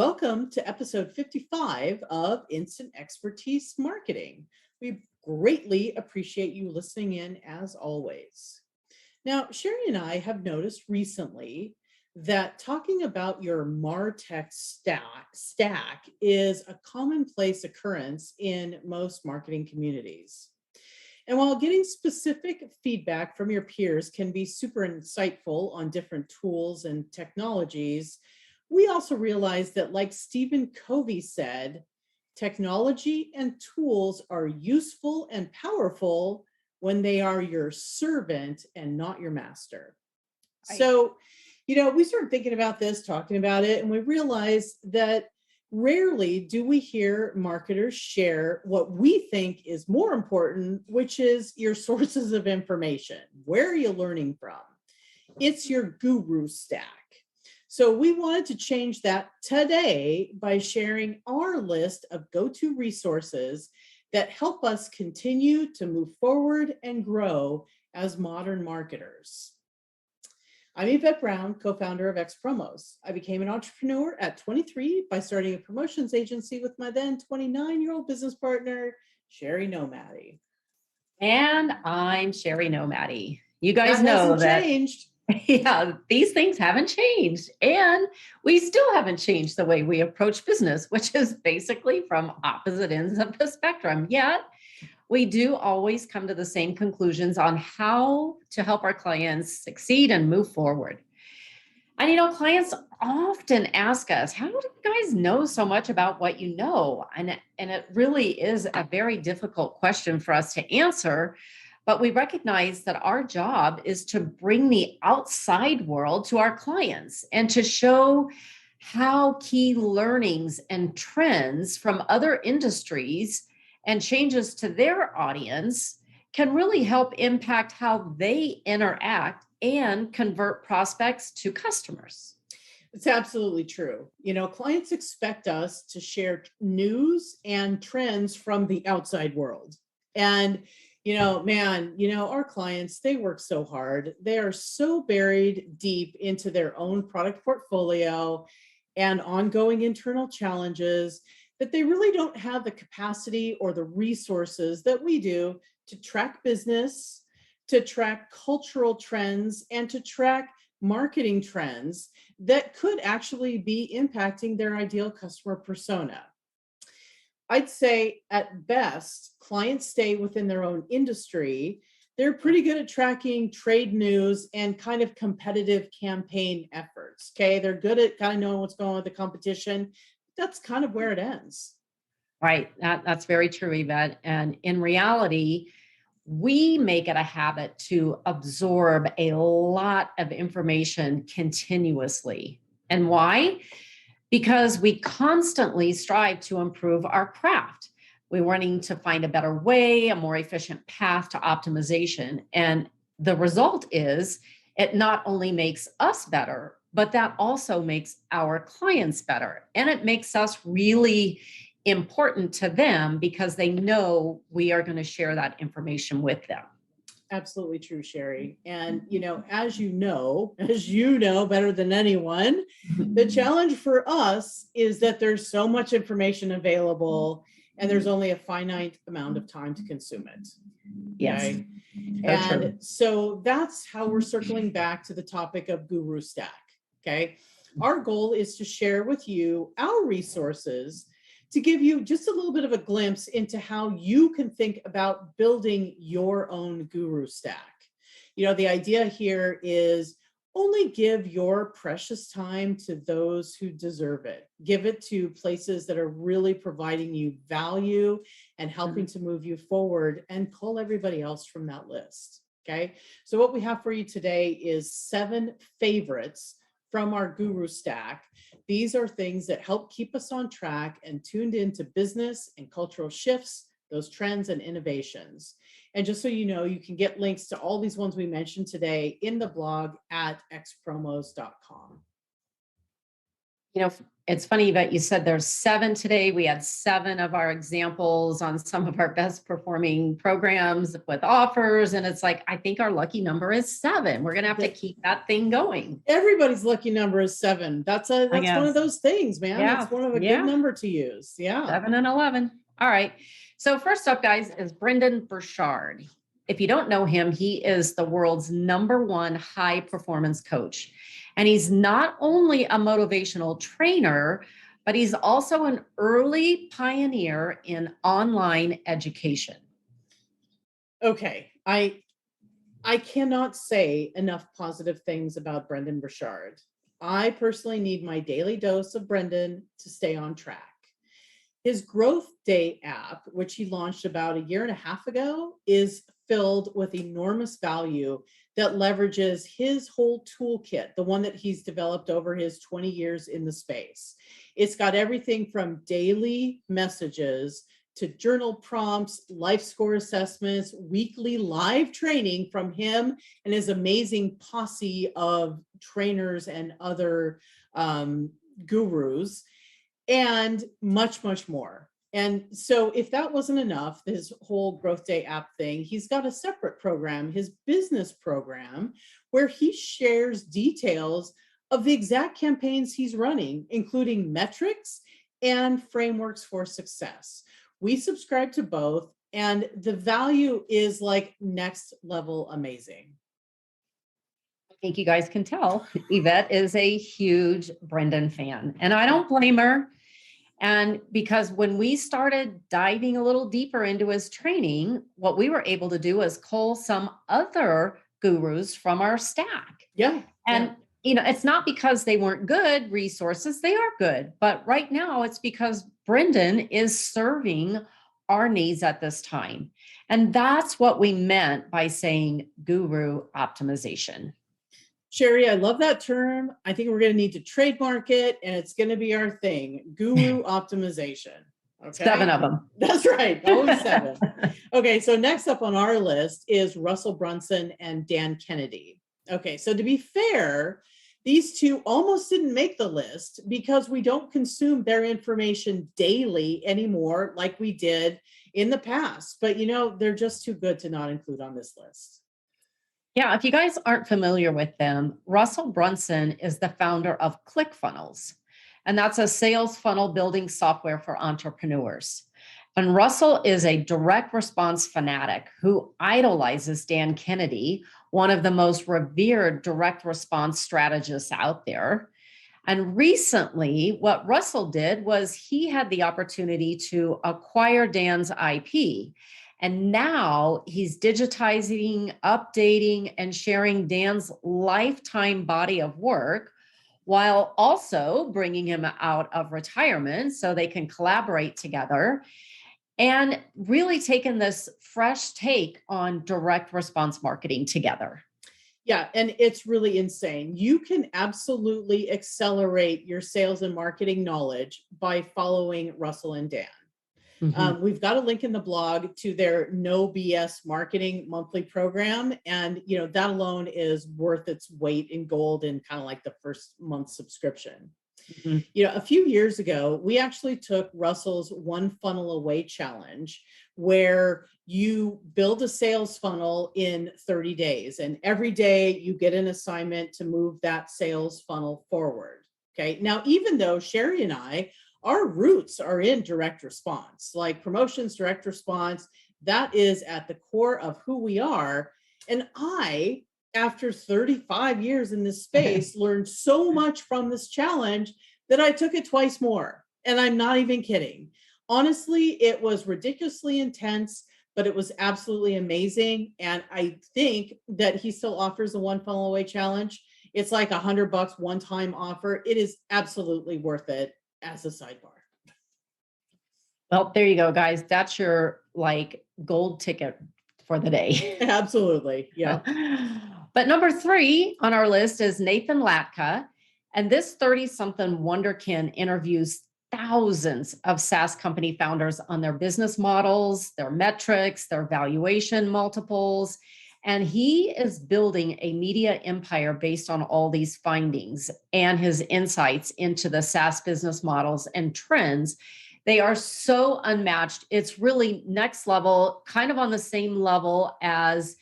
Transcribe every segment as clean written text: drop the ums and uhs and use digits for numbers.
Welcome to episode 55 of Instant Expertise Marketing. We greatly appreciate you listening in as always. Now, Sherry and I have noticed recently that talking about your martech stack is a commonplace occurrence in most marketing communities. And while getting specific feedback from your peers can be super insightful on different tools and technologies, we also realize that, like Stephen Covey said, technology and tools are useful and powerful when they are your servant and not your master. Right. We started thinking about this, talking about it, and we realized that rarely do we hear marketers share what we think is more important, which is your sources of information. Where are you learning from? It's your guru stack. So we wanted to change that today by sharing our list of go-to resources that help us continue to move forward and grow as modern marketers. I'm Yvette Brown, co-founder of X Promos. I became an entrepreneur at 23 by starting a promotions agency with my then 29-year-old business partner, Sherry Nomadi. And I'm Sherry Nomadi. You guys That know hasn't that, changed. yeah, these things haven't changed. And we still haven't changed the way we approach business, which is basically from opposite ends of the spectrum. Yet, we do always come to the same conclusions on how to help our clients succeed and move forward. And clients often ask us, how do you guys know so much about what you know? And it really is a very difficult question for us to answer. But we recognize that our job is to bring the outside world to our clients and to show how key learnings and trends from other industries and changes to their audience can really help impact how they interact and convert prospects to customers. It's absolutely true. Clients expect us to share news and trends from the outside world. And, our clients, they work so hard. They are so buried deep into their own product portfolio and ongoing internal challenges that they really don't have the capacity or the resources that we do to track business, to track cultural trends, and to track marketing trends that could actually be impacting their ideal customer persona. I'd say at best, clients stay within their own industry. They're pretty good at tracking trade news and kind of competitive campaign efforts. Okay. They're good at kind of knowing what's going on with the competition. That's kind of where it ends. Right. That's very true, Yvette. And in reality, we make it a habit to absorb a lot of information continuously. And why? Because we constantly strive to improve our craft. We're wanting to find a better way, a more efficient path to optimization. And the result is it not only makes us better, but that also makes our clients better. And it makes us really important to them because they know we are going to share that information with them. Absolutely true, Sherry. And, as you know better than anyone, the challenge for us is that there's so much information available and there's only a finite amount of time to consume it. Yes. Okay? And so that's how we're circling back to the topic of Guru Stack. Okay. Our goal is to share with you our resources to give you just a little bit of a glimpse into how you can think about building your own guru stack. The idea here is only give your precious time to those who deserve it. Give it to places that are really providing you value and helping to move you forward, and cull everybody else from that list. Okay. So what we have for you today is 7 favorites from our guru stack. These are things that help keep us on track and tuned into business and cultural shifts, those trends and innovations. And just so you know, you can get links to all these ones we mentioned today in the blog at xpromos.com. You know, it's funny that you said there's 7 today. We had 7 of our examples on some of our best performing programs with offers. And it's like, I think our lucky number is 7. We're going to have to keep that thing going. Everybody's lucky number is 7. That's one of those things, man. Yeah. It's one of a good number to use. Yeah. 7 and 11. All right. So first up, guys, is Brendan Burchard. If you don't know him, he is the world's #1 high performance coach. And he's not only a motivational trainer, but he's also an early pioneer in online education. Okay. I cannot say enough positive things about Brendan Burchard. I personally need my daily dose of Brendan to stay on track. His Growth Day app, which he launched about a year and a half ago, is filled with enormous value that leverages his whole toolkit, the one that he's developed over his 20 years in the space. It's got everything from daily messages to journal prompts, life score assessments, weekly live training from him and his amazing posse of trainers and other gurus, and much, much more. And so if that wasn't enough, his whole Growth Day app thing, he's got a separate program, his business program, where he shares details of the exact campaigns he's running, including metrics and frameworks for success. We subscribe to both, and the value is like next level amazing. I think you guys can tell Yvette is a huge Brendan fan, and I don't blame her. And because when we started diving a little deeper into his training, what we were able to do is cull some other gurus from our stack. Yeah. And, you know, it's not because they weren't good resources, they are good. But right now it's because Brendan is serving our needs at this time. And that's what we meant by saying guru optimization. Sherry, I love that term. I think we're going to need to trademark it, and it's going to be our thing, guru optimization. Okay. 7 of them. That's right. Always 7. Okay. So next up on our list is Russell Brunson and Dan Kennedy. Okay. So to be fair, these two almost didn't make the list because we don't consume their information daily anymore like we did in the past. But, you know, they're just too good to not include on this list. Yeah, if you guys aren't familiar with them, Russell Brunson is the founder of ClickFunnels, and that's a sales funnel building software for entrepreneurs. And Russell is a direct response fanatic who idolizes Dan Kennedy, one of the most revered direct response strategists out there. And recently, what Russell did was he had the opportunity to acquire Dan's IP. And now he's digitizing, updating, and sharing Dan's lifetime body of work while also bringing him out of retirement so they can collaborate together and really taking this fresh take on direct response marketing together. Yeah, and it's really insane. You can absolutely accelerate your sales and marketing knowledge by following Russell and Dan. Mm-hmm. We've got a link in the blog to their No BS Marketing monthly program. And, you know, that alone is worth its weight in gold in kind of like the first month subscription. Mm-hmm. You know, a few years ago, we actually took Russell's One Funnel Away challenge, where you build a sales funnel in 30 days. And every day you get an assignment to move that sales funnel forward. Okay. Now, even though Sherry and I, our roots are in direct response, like promotions, direct response. That is at the core of who we are. And I, after 35 years in this space, learned so much from this challenge that I took it twice more. And I'm not even kidding. Honestly, it was ridiculously intense, but it was absolutely amazing. And I think that he still offers the One Funnel Away challenge. It's like $100 one-time offer. It is absolutely worth it. As a sidebar. Well, there you go, guys. That's your like gold ticket for the day. Absolutely. Yeah. But number 3 on our list is Nathan Latka. And this 30-something wonderkin interviews thousands of SaaS company founders on their business models, their metrics, their valuation multiples. And he is building a media empire based on all these findings and his insights into the SaaS business models and trends. They are so unmatched. It's really next level, kind of on the same level as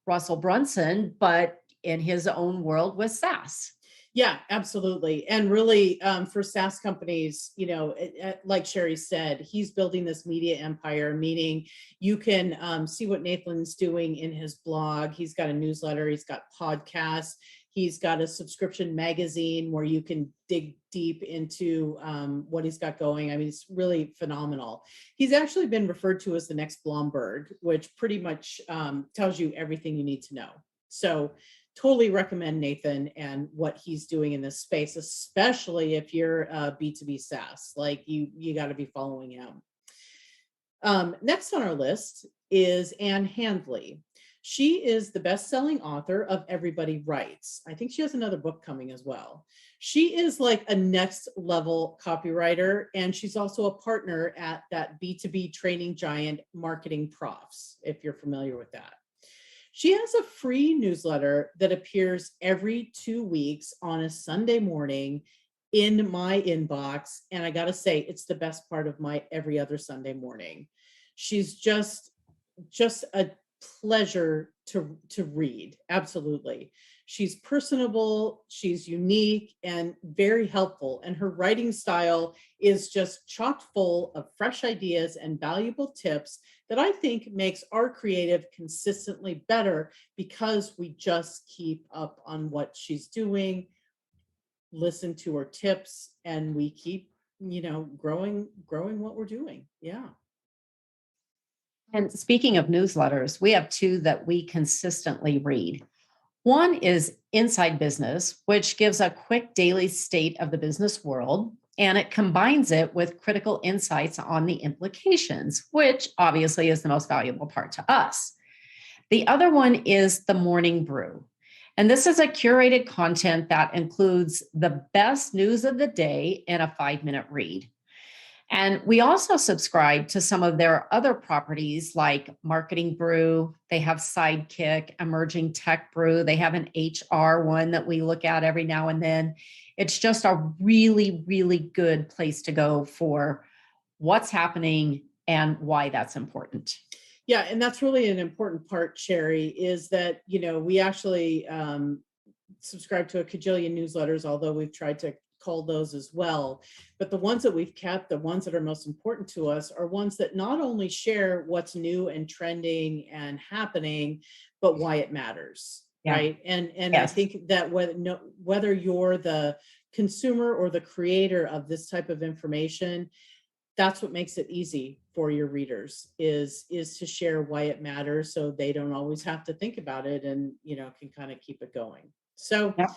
Russell Brunson, but in his own world with SaaS. Yeah, absolutely. And really, for SaaS companies, like Sherry said, he's building this media empire, meaning you can see what Nathan's doing in his blog. He's got a newsletter, he's got podcasts, he's got a subscription magazine where you can dig deep into what he's got going. I mean, it's really phenomenal. He's actually been referred to as the next Blomberg, which pretty much tells you everything you need to know. So totally recommend Nathan and what he's doing in this space, especially if you're a B2B SaaS, like you got to be following him. Next on our list is Ann Handley. She is the best-selling author of Everybody Writes. I think she has another book coming as well. She is like a next level copywriter, and she's also a partner at that B2B training giant Marketing Profs, if you're familiar with that. She has a free newsletter that appears every 2 weeks on a Sunday morning in my inbox. And I got to say, it's the best part of my every other Sunday morning. She's just a pleasure to read. Absolutely. She's personable, she's unique and very helpful. And her writing style is just chock full of fresh ideas and valuable tips that I think makes our creative consistently better because we just keep up on what she's doing, listen to her tips, and we keep, growing what we're doing. Yeah. And speaking of newsletters, we have two that we consistently read. One is Inside Business, which gives a quick daily state of the business world, and it combines it with critical insights on the implications, which obviously is the most valuable part to us. The other one is The Morning Brew. And this is a curated content that includes the best news of the day in a 5-minute read. And we also subscribe to some of their other properties like Marketing Brew. They have Sidekick, Emerging Tech Brew. They have an HR one that we look at every now and then. It's just a really, really good place to go for what's happening and why that's important. Yeah, and that's really an important part, Sherry, is that, we actually subscribe to a cajillion newsletters, although we've tried to call those as well. But the ones that we've kept, the ones that are most important to us are ones that not only share what's new and trending and happening, but why it matters. Yeah. Right. And yes. I think that whether you're the consumer or the creator of this type of information, that's what makes it easy for your readers is to share why it matters, so they don't always have to think about it and can kind of keep it going. So yep.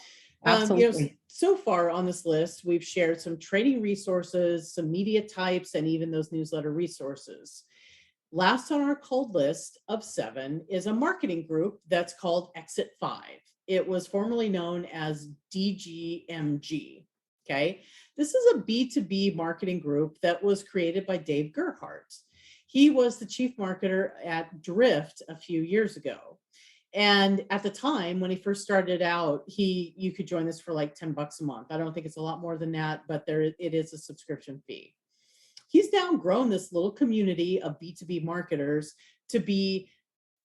Absolutely. So far on this list, we've shared some training resources, some media types, and even those newsletter resources. Last on our cold list of 7 is a marketing group that's called Exit 5. It was formerly known as DGMG. Okay. This is a B2B marketing group that was created by Dave Gerhardt. He was the chief marketer at Drift a few years ago. And at the time when he first started out, you could join this for like $10 a month. I don't think it's a lot more than that, but it is a subscription fee. He's now grown this little community of B2B marketers to be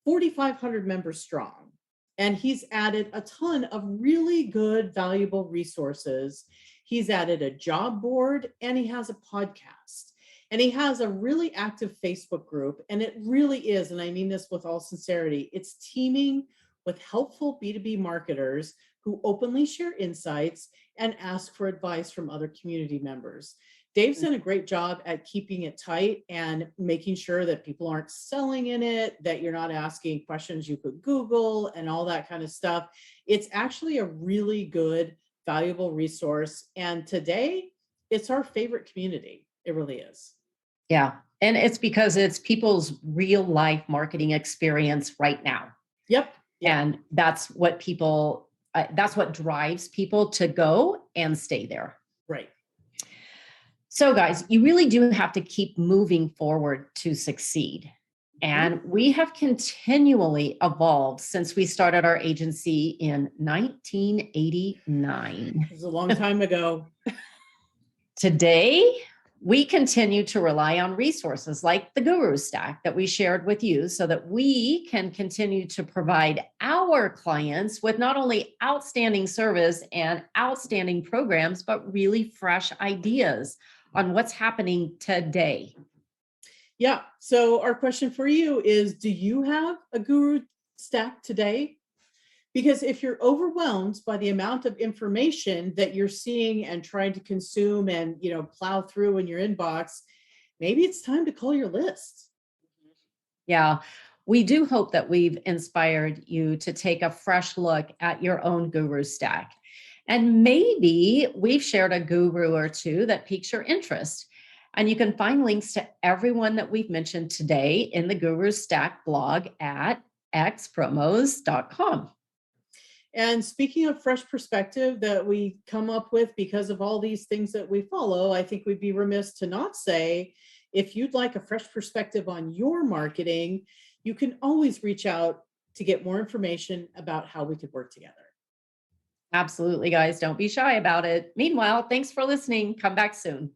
4,500 members strong. And he's added a ton of really good, valuable resources. He's added a job board and he has a podcast. And he has a really active Facebook group, and it really is, and I mean this with all sincerity, it's teaming with helpful B2B marketers who openly share insights and ask for advice from other community members. Dave's done a great job at keeping it tight and making sure that people aren't selling in it, that you're not asking questions you could Google and all that kind of stuff. It's actually a really good, valuable resource. And today, it's our favorite community. It really is. Yeah. And it's because it's people's real life marketing experience right now. Yep. And that's what that's what drives people to go and stay there. Right. So guys, you really do have to keep moving forward to succeed. Mhm. And we have continually evolved since we started our agency in 1989. It was a long time ago. Today, we continue to rely on resources like the Guru Stack that we shared with you so that we can continue to provide our clients with not only outstanding service and outstanding programs, but really fresh ideas on what's happening today. Yeah. So our question for you is, do you have a guru stack today? Because if you're overwhelmed by the amount of information that you're seeing and trying to consume and, plow through in your inbox, maybe it's time to call your list. Yeah, we do hope that we've inspired you to take a fresh look at your own guru stack. And maybe we've shared a guru or two that piques your interest. And you can find links to everyone that we've mentioned today in the Guru Stack blog at xpromos.com. And speaking of fresh perspective that we come up with because of all these things that we follow, I think we'd be remiss to not say, if you'd like a fresh perspective on your marketing, you can always reach out to get more information about how we could work together. Absolutely, guys. Don't be shy about it. Meanwhile, thanks for listening. Come back soon.